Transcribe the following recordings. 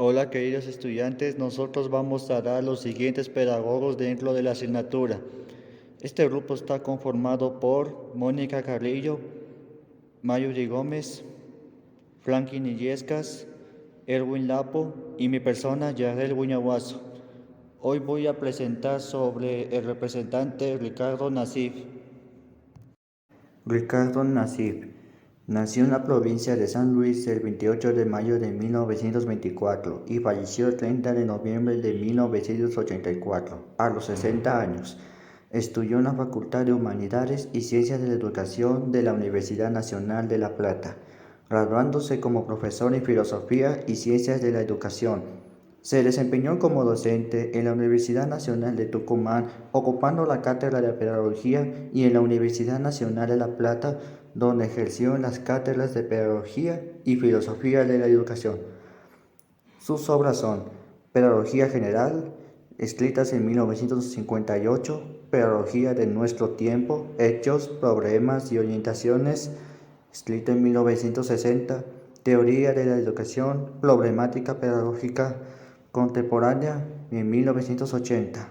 Hola queridos estudiantes, nosotros vamos a dar los siguientes pedagogos dentro de la asignatura. Este grupo está conformado por Mónica Carrillo, Mayuri Gómez, Franklin Illescas, Erwin Lapo y mi persona, Yarel Guñaguazo. Hoy voy a presentar sobre el representante Ricardo Nassif. Ricardo Nassif nació en la provincia de San Luis el 28 de mayo de 1924 y falleció el 30 de noviembre de 1984, a los 60 años. Estudió en la Facultad de Humanidades y Ciencias de la Educación de la Universidad Nacional de La Plata, graduándose como profesor en Filosofía y Ciencias de la Educación. Se desempeñó como docente en la Universidad Nacional de Tucumán, ocupando la cátedra de Pedagogía, y en la Universidad Nacional de La Plata, donde ejerció en las cátedras de Pedagogía y Filosofía de la Educación. Sus obras son Pedagogía General, escritas en 1958, Pedagogía de nuestro tiempo, Hechos, Problemas y Orientaciones, escrita en 1960, Teoría de la Educación, Problemática Pedagógica Contemporánea, en 1980.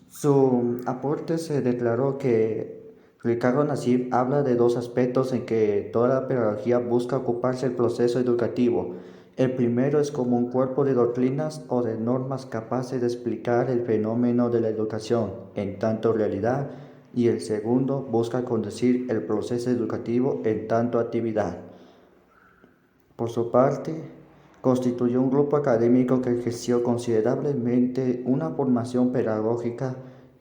Su aporte se declaró que Ricardo Nassif habla de dos aspectos en que toda la pedagogía busca ocuparse el proceso educativo. El primero es como un cuerpo de doctrinas o de normas capaces de explicar el fenómeno de la educación en tanto realidad, y el segundo busca conducir el proceso educativo en tanto actividad. Por su parte, constituyó un grupo académico que ejerció considerablemente una formación pedagógica,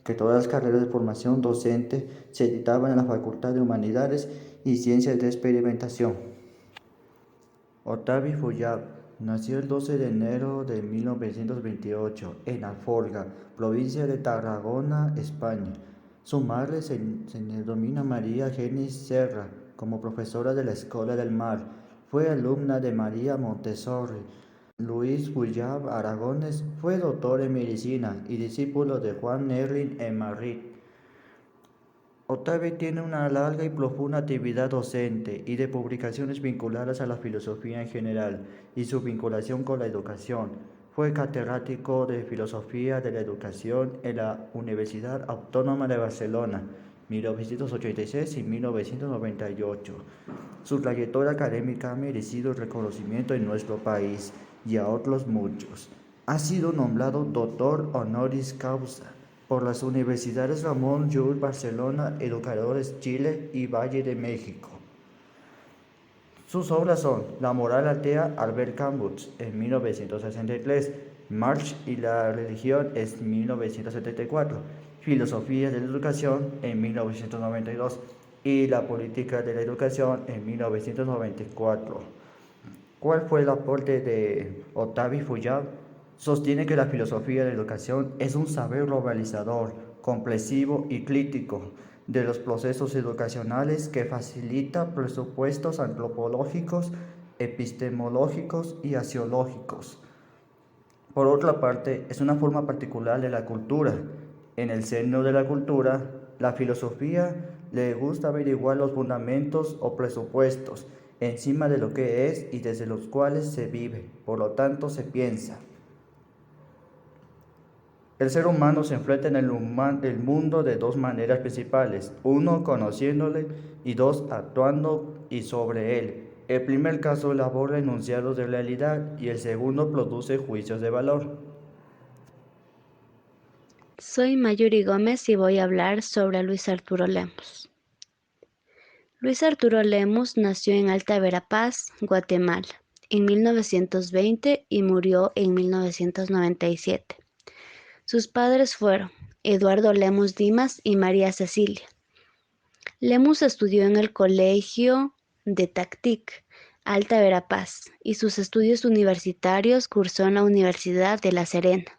que todas las carreras de formación docente se dictaban en la Facultad de Humanidades y Ciencias de Experimentación. Octavio Fuyab nació el 12 de enero de 1928 en Alforja, provincia de Tarragona, España. Su madre se denomina María Genis Serra, como profesora de la Escuela del Mar. Fue alumna de María Montessori. Luis Fuyab Aragones fue doctor en medicina y discípulo de Juan Nerlin en Madrid. Octavio tiene una larga y profunda actividad docente y de publicaciones vinculadas a la filosofía en general y su vinculación con la educación. Fue catedrático de Filosofía de la Educación en la Universidad Autónoma de Barcelona, 1986 y 1998. Su trayectoria académica ha merecido el reconocimiento en nuestro país y a otros muchos. Ha sido nombrado doctor honoris causa por las universidades Ramón Llull Barcelona, Educadores Chile y Valle de México. Sus obras son La moral atea, Albert Camus, en 1963, Marx y la religión, en 1974, Filosofía de la educación, en 1992, y La política de la educación, en 1994. ¿Cuál fue el aporte de Octavio Fuyab? Sostiene que la filosofía de la educación es un saber globalizador, comprensivo y crítico de los procesos educacionales, que facilita presupuestos antropológicos, epistemológicos y axiológicos. Por otra parte, es una forma particular de la cultura. En el seno de la cultura, la filosofía le gusta averiguar los fundamentos o presupuestos encima de lo que es y desde los cuales se vive, por lo tanto se piensa. El ser humano se enfrenta en el mundo de dos maneras principales: uno, conociéndole, y dos, actuando y sobre él. El primer caso elabora enunciados de realidad y el segundo produce juicios de valor. Soy Mayuri Gómez y voy a hablar sobre Luis Arturo Lemos. Luis Arturo Lemos nació en Alta Verapaz, Guatemala, en 1920 y murió en 1997. Sus padres fueron Eduardo Lemos Dimas y María Cecilia. Lemos estudió en el Colegio de Tactic, Alta Verapaz, y sus estudios universitarios cursó en la Universidad de La Serena,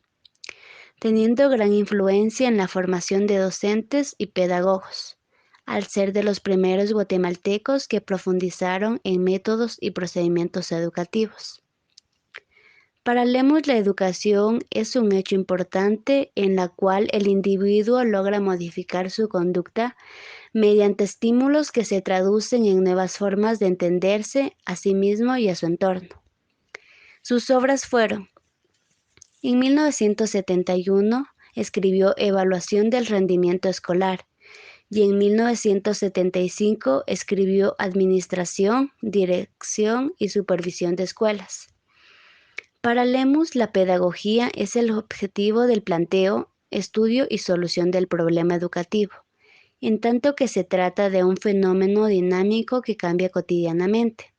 teniendo gran influencia en la formación de docentes y pedagogos, al ser de los primeros guatemaltecos que profundizaron en métodos y procedimientos educativos. Para Lemos, la educación es un hecho importante en la cual el individuo logra modificar su conducta mediante estímulos que se traducen en nuevas formas de entenderse a sí mismo y a su entorno. Sus obras fueron: en 1971 escribió Evaluación del rendimiento escolar y en 1975 escribió Administración, Dirección y Supervisión de Escuelas. Para Lemus, la pedagogía es el objetivo del planteo, estudio y solución del problema educativo, en tanto que se trata de un fenómeno dinámico que cambia cotidianamente.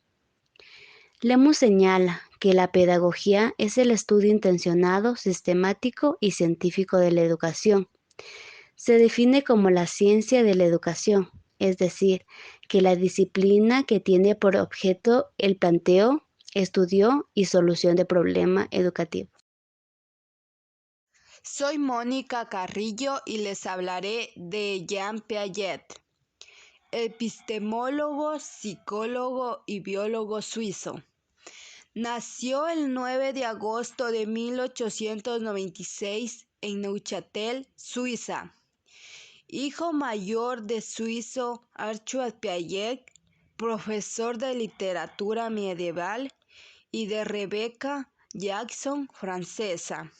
Lemus señala que la pedagogía es el estudio intencionado, sistemático y científico de la educación. Se define como la ciencia de la educación, es decir, que la disciplina que tiene por objeto el planteo, estudio y solución de problema educativo. Soy Mónica Carrillo y les hablaré de Jean Piaget, epistemólogo, psicólogo y biólogo suizo. Nació el 9 de agosto de 1896 en Neuchâtel, Suiza. Hijo mayor de suizo Arthur Piaget, profesor de literatura medieval, y de Rebecca Jackson, francesa.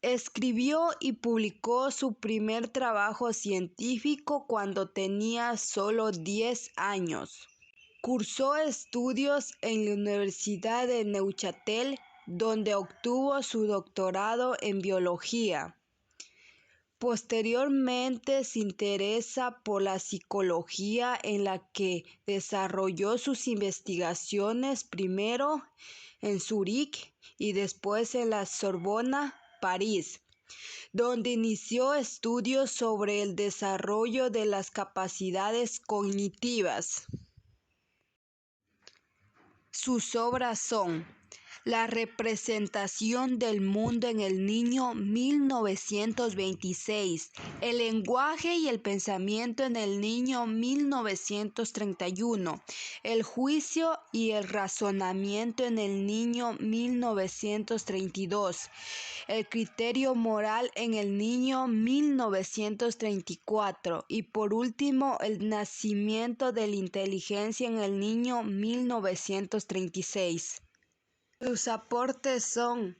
Escribió y publicó su primer trabajo científico cuando tenía solo 10 años. Cursó estudios en la Universidad de Neuchâtel, donde obtuvo su doctorado en biología. Posteriormente se interesa por la psicología, en la que desarrolló sus investigaciones primero en Zúrich y después en la Sorbona, París, donde inició estudios sobre el desarrollo de las capacidades cognitivas. Sus obras son La representación del mundo en el niño, 1926, El lenguaje y el pensamiento en el niño, 1931, El juicio y el razonamiento en el niño, 1932, El criterio moral en el niño, 1934, y por último El nacimiento de la inteligencia en el niño, 1936. Sus aportes son: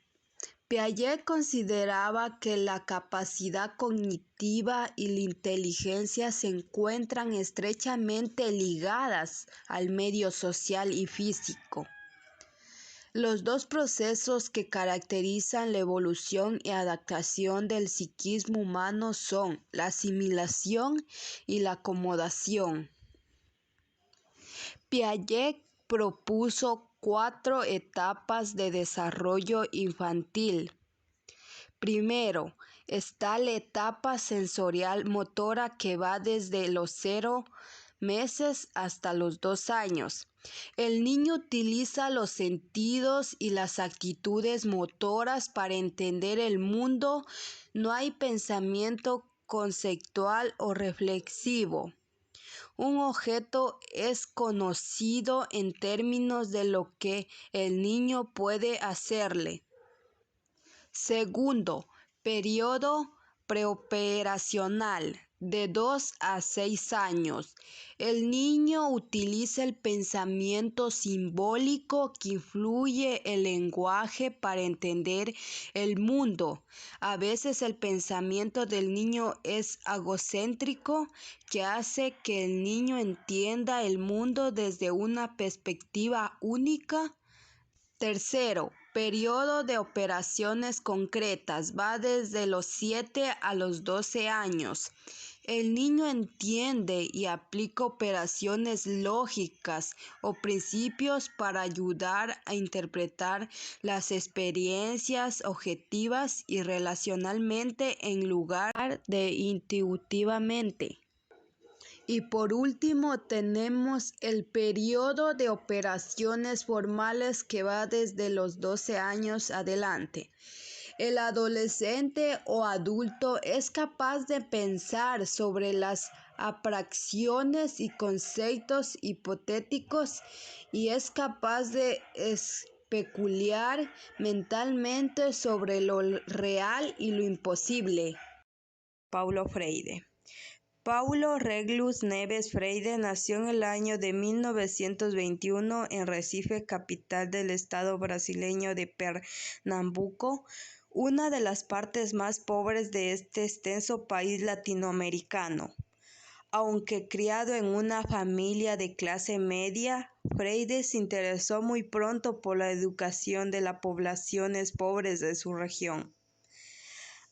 Piaget consideraba que la capacidad cognitiva y la inteligencia se encuentran estrechamente ligadas al medio social y físico. Los dos procesos que caracterizan la evolución y adaptación del psiquismo humano son la asimilación y la acomodación. Piaget propuso 4 etapas de desarrollo infantil. Primero, está la etapa sensorial motora, que va desde los 0 meses hasta los 2 años. El niño utiliza los sentidos y las actitudes motoras para entender el mundo. No hay pensamiento conceptual o reflexivo. Un objeto es conocido en términos de lo que el niño puede hacerle. Segundo, periodo preoperacional, de 2 a 6 años. El niño utiliza el pensamiento simbólico, que influye el lenguaje para entender el mundo. A veces el pensamiento del niño es egocéntrico, que hace que el niño entienda el mundo desde una perspectiva única. Tercero, periodo de operaciones concretas, va desde los 7 a los 12 años. El niño entiende y aplica operaciones lógicas o principios para ayudar a interpretar las experiencias objetivas y relacionalmente en lugar de intuitivamente. Y por último tenemos el periodo de operaciones formales, que va desde los 12 años adelante. El adolescente o adulto es capaz de pensar sobre las abstracciones y conceptos hipotéticos, y es capaz de especular mentalmente sobre lo real y lo imposible. Paulo Freire. Paulo Reglus Neves Freire nació en el año de 1921 en Recife, capital del estado brasileño de Pernambuco, una de las partes más pobres de este extenso país latinoamericano. Aunque criado en una familia de clase media, Freire se interesó muy pronto por la educación de las poblaciones pobres de su región.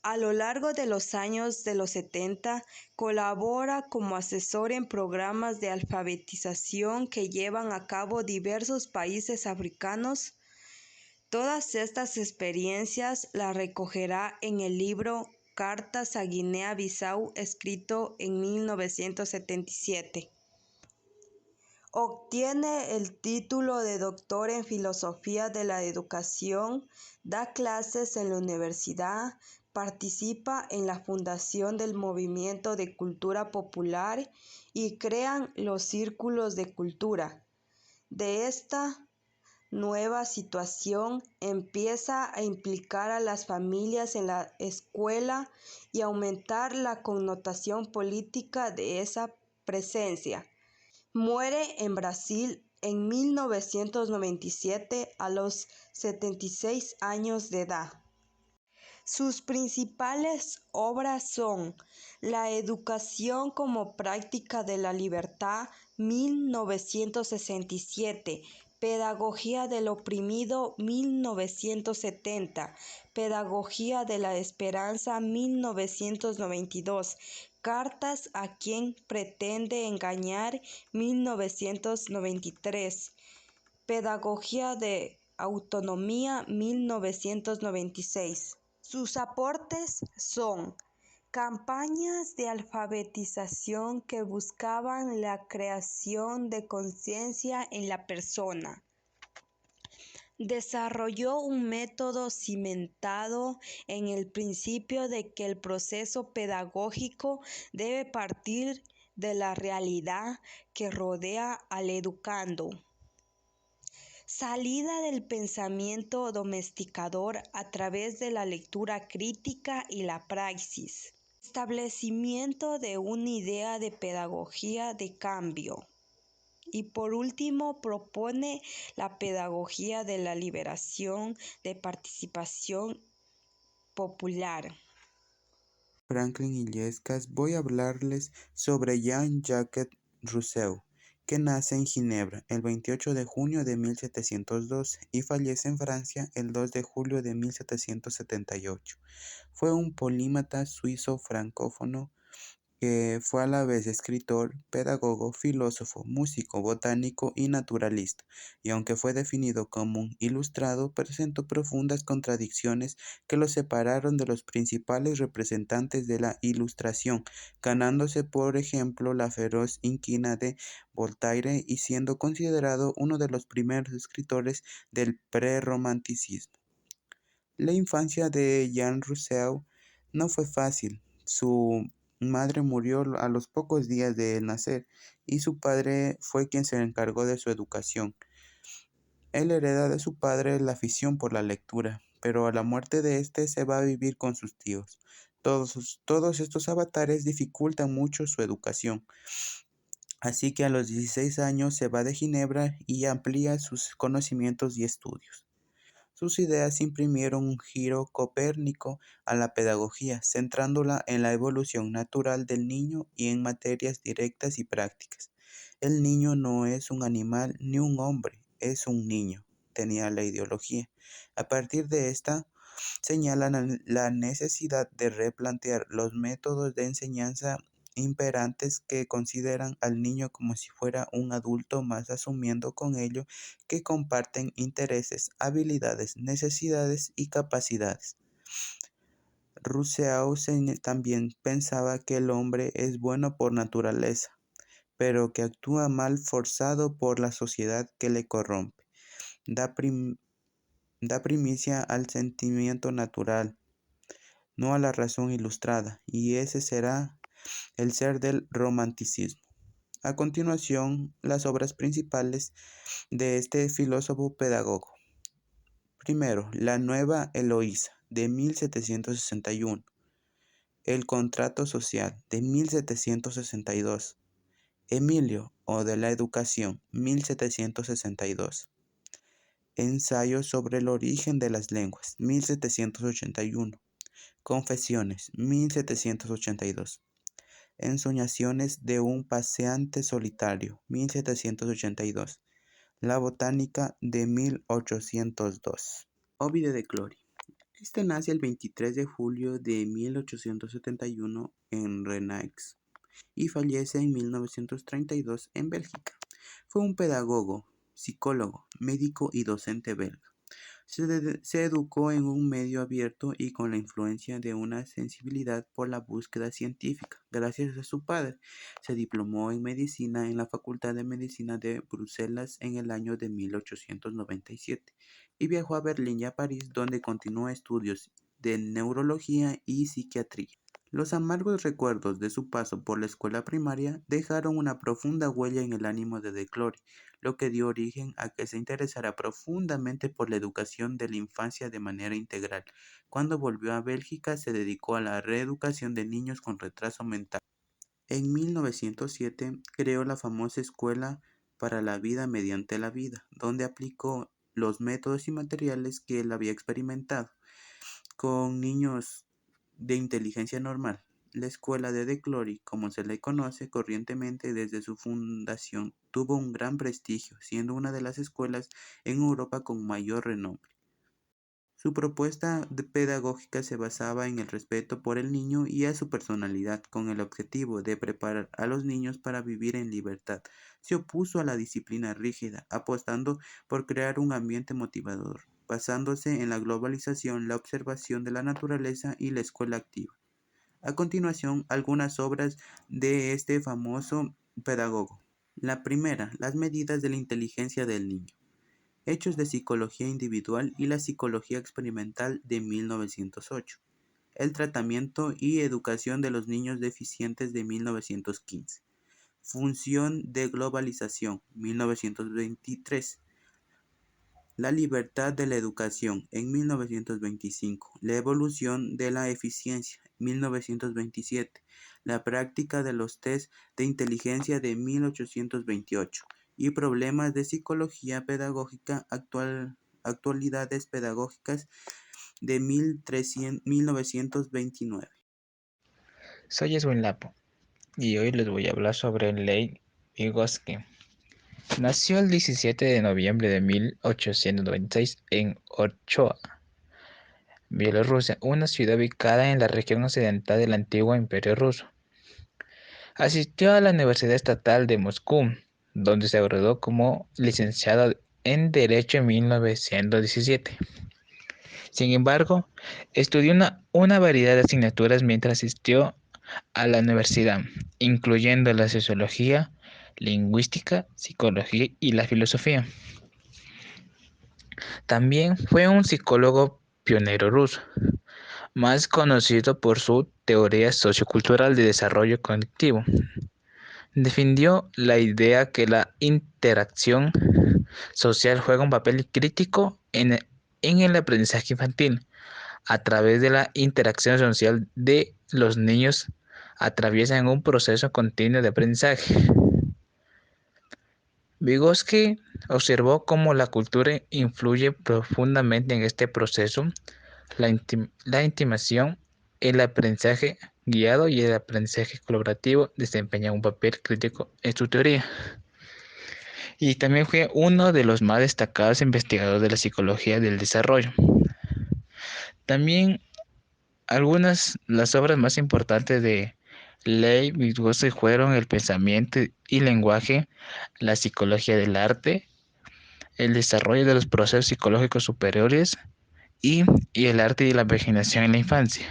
A lo largo de los años de los 70, colabora como asesor en programas de alfabetización que llevan a cabo diversos países africanos. Todas estas experiencias las recogerá en el libro Cartas a Guinea-Bissau, escrito en 1977. Obtiene el título de doctor en Filosofía de la Educación, da clases en la universidad, participa en la fundación del Movimiento de Cultura Popular y crean los círculos de cultura. De esta nueva situación empieza a implicar a las familias en la escuela y aumentar la connotación política de esa presencia. Muere en Brasil en 1997 a los 76 años de edad. Sus principales obras son La educación como práctica de la libertad, 1967, Pedagogía del oprimido, 1970, Pedagogía de la esperanza, 1992, Cartas a quien pretende engañar, 1993, Pedagogía de autonomía, 1996. Sus aportes son campañas de alfabetización que buscaban la creación de conciencia en la persona. Desarrolló un método cimentado en el principio de que el proceso pedagógico debe partir de la realidad que rodea al educando. Salida del pensamiento domesticador a través de la lectura crítica y la praxis. Establecimiento de una idea de pedagogía de cambio. Y por último, propone la pedagogía de la liberación de participación popular. Franklin Illescas, voy a hablarles sobre Jean-Jacques Rousseau, que nace en Ginebra el 28 de junio de 1712 y fallece en Francia el 2 de julio de 1778. Fue un polímata suizo francófono que fue a la vez escritor, pedagogo, filósofo, músico, botánico y naturalista, y aunque fue definido como un ilustrado, presentó profundas contradicciones que lo separaron de los principales representantes de la Ilustración, ganándose por ejemplo la feroz inquina de Voltaire y siendo considerado uno de los primeros escritores del prerromanticismo. La infancia de Jean Rousseau no fue fácil. Su madre murió a los pocos días de nacer y su padre fue quien se encargó de su educación. Él hereda de su padre la afición por la lectura, pero a la muerte de este se va a vivir con sus tíos. Todos estos avatares dificultan mucho su educación. Así que a los 16 años se va de Ginebra y amplía sus conocimientos y estudios. Sus ideas imprimieron un giro copérnico a la pedagogía, centrándola en la evolución natural del niño y en materias directas y prácticas. El niño no es un animal ni un hombre, es un niño, tenía la ideología. A partir de esta, señalan la necesidad de replantear los métodos de enseñanza imperantes que consideran al niño como si fuera un adulto más, asumiendo con ello que comparten intereses, habilidades, necesidades y capacidades. Rousseau también pensaba que el hombre es bueno por naturaleza, pero que actúa mal forzado por la sociedad que le corrompe. Da primicia al sentimiento natural, no a la razón ilustrada, y ese será el ser del romanticismo. A continuación, las obras principales de este filósofo pedagogo. Primero, La Nueva Eloísa, de 1761. El contrato social de 1762. Emilio o de la educación 1762. Ensayo sobre el origen de las lenguas 1781. Confesiones 1782. Ensoñaciones de un paseante solitario 1782. La botánica de 1802. Ovide de Clory. Este nace el 23 de julio de 1871 en Rennes y fallece en 1932 en Bélgica. Fue un pedagogo, psicólogo, médico y docente belga. Se educó en un medio abierto y con la influencia de una sensibilidad por la búsqueda científica. Gracias a su padre, se diplomó en medicina en la Facultad de Medicina de Bruselas en el año de 1897 y viajó a Berlín y a París, donde continuó estudios de neurología y psiquiatría. Los amargos recuerdos de su paso por la escuela primaria dejaron una profunda huella en el ánimo de Clory, lo que dio origen a que se interesara profundamente por la educación de la infancia de manera integral. Cuando volvió a Bélgica, se dedicó a la reeducación de niños con retraso mental. En 1907 creó la famosa Escuela para la Vida mediante la Vida, donde aplicó los métodos y materiales que él había experimentado con niños de inteligencia normal. La escuela de Clory, como se le conoce corrientemente desde su fundación, tuvo un gran prestigio, siendo una de las escuelas en Europa con mayor renombre. Su propuesta pedagógica se basaba en el respeto por el niño y a su personalidad, con el objetivo de preparar a los niños para vivir en libertad. Se opuso a la disciplina rígida, apostando por crear un ambiente motivador, basándose en la globalización, la observación de la naturaleza y la escuela activa. A continuación, algunas obras de este famoso pedagogo. La primera, las medidas de la inteligencia del niño. Hechos de psicología individual y la psicología experimental de 1908. El tratamiento y educación de los niños deficientes de 1915. Función de globalización, 1923. La libertad de la educación, en 1925. La evolución de la eficiencia, 1927. La práctica de los test de inteligencia de 1828. Y problemas de psicología pedagógica, actualidades pedagógicas de 1929. Soy Eswin Lapo y hoy les voy a hablar sobre Lev Vygotsky. Nació el 17 de noviembre de 1896 en Ochoa, Bielorrusia, una ciudad ubicada en la región occidental del antiguo Imperio Ruso. Asistió a la Universidad Estatal de Moscú, donde se graduó como licenciado en Derecho en 1917. Sin embargo, estudió una variedad de asignaturas mientras asistió a la universidad, incluyendo la sociología, lingüística, psicología y la filosofía. También fue un psicólogo pionero ruso, más conocido por su teoría sociocultural de desarrollo cognitivo. Defendió la idea que la interacción social juega un papel crítico en el aprendizaje infantil. A través de la interacción social de los niños atraviesan un proceso continuo de aprendizaje. Vygotsky observó cómo la cultura influye profundamente en este proceso. La intimación, el aprendizaje guiado y el aprendizaje colaborativo desempeñan un papel crítico en su teoría. Y también fue uno de los más destacados investigadores de la psicología del desarrollo. También las obras más importantes de Lev Vygotsky fueron el pensamiento y lenguaje, la psicología del arte, el desarrollo de los procesos psicológicos superiores y el arte y la imaginación en la infancia.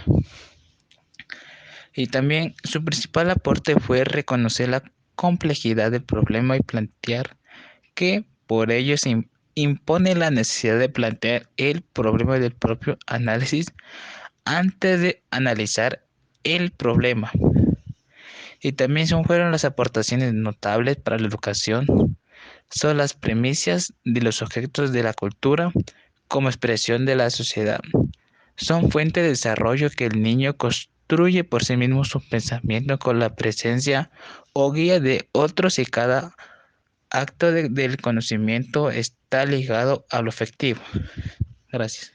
Y también su principal aporte fue reconocer la complejidad del problema y plantear que por ello se impone la necesidad de plantear el problema del propio análisis antes de analizar el problema. Y también fueron las aportaciones notables para la educación. Son las premisas de los objetos de la cultura como expresión de la sociedad. Son fuente de desarrollo que el niño construye por sí mismo su pensamiento con la presencia o guía de otros y cada acto del conocimiento está ligado a lo afectivo. Gracias.